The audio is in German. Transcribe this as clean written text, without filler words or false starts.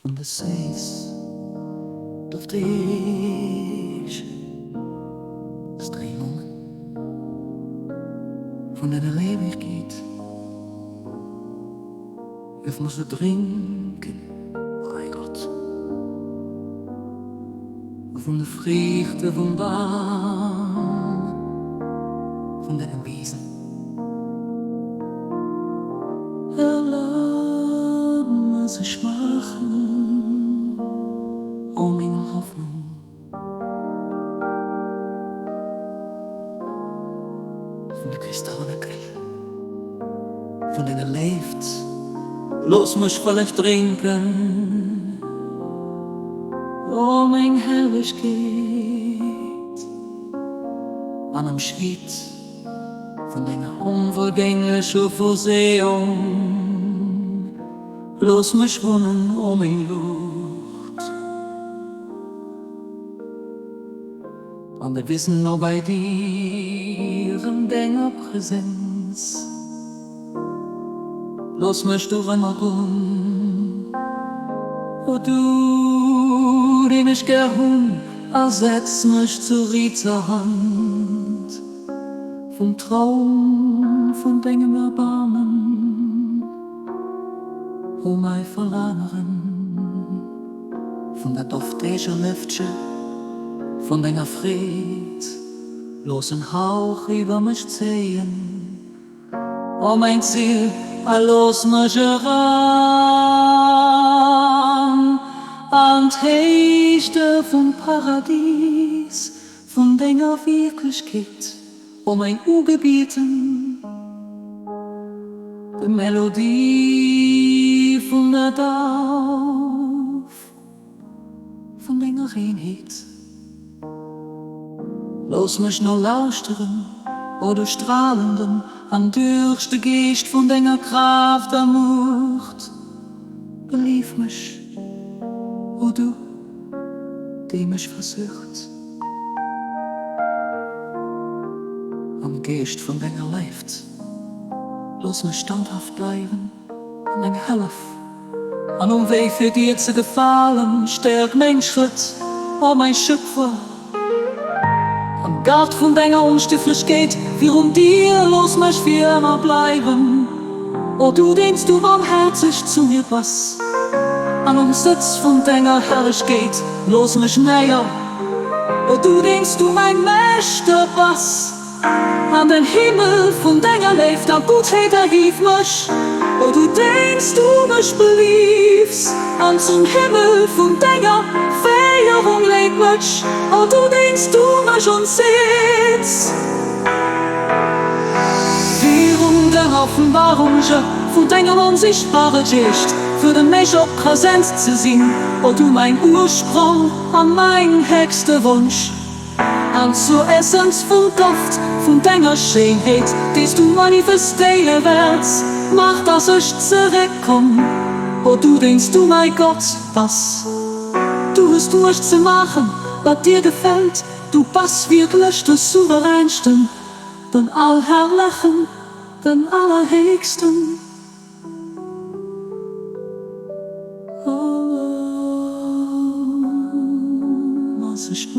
Von der Seis durfte ich Strömungen von einer Ewigkeit. Ich muss sie trinken, bei Gott. Von der Früchte vom Baum, von der Wiesen. Erlauben sich machen, um in Hoffnung. Von der Kristallkrieg, von der lebt. Los mich vielleicht trinken, oh mein Herrlichkeit, an einem Schritt von deiner unvergänglichen Vorsehung. Los mich wohnen, oh mein Luft, an der Wissen nur bei dir in deiner Präsenz. Los mich durch einmal wo du, den ich gern ersetz mich zur Hand vom Traum, von deinem Erbarmen, oh mein Verlangen, von der duftigen Lüftchen, von deiner Fried, los ein Hauch über mich ziehen, oh mein Ziel, los mich ran, an Hechte vom Paradies, von deiner Wirklichkeit, oh mein Urgebieten, die Melodie von der Dorf, von deiner Reinheit. Los mich nur lauschen, o du strahlenden, an durch de Geest von deiner Kraft ermucht. Belief mich, o du, die mich versucht. Am Geest von deiner Lebt, los mich standhaft bleiben, an dein Helf. An um Weg für dir zu gefallen, stärk mein Schritt, o mein Schöpfer. Am Gott von deiner Unstiftlichkeit, wir um dir los mich für immer bleiben. O du denkst du barmherzig zu mir was, an um Sitz von deiner Herrlichkeit, los mich näher. O du denkst du mein Mächte was, an den Himmel von deiner Lebt, an Gutheit erhief mich. O du denkst du mich beliefst, an zum Himmel von deiner Feierung legt mich. O du denkst du mich und sitzt. Während der Offenbarung von deiner unsichtbaren Sicht, für den Mensch auch präsent zu sehen. O du mein Ursprung, an mein höchster Wunsch, an zur Essenz von Duft, von deiner Schönheit, dies du manifestieren wirst, mach, dass ich zurückkomm. O du denkst du, mein Gott, was du hast durchzumachen, was dir gefällt, du bist wirklich der Souveränste, den Allherrlichen, den Allerhöchsten. Oh, was ich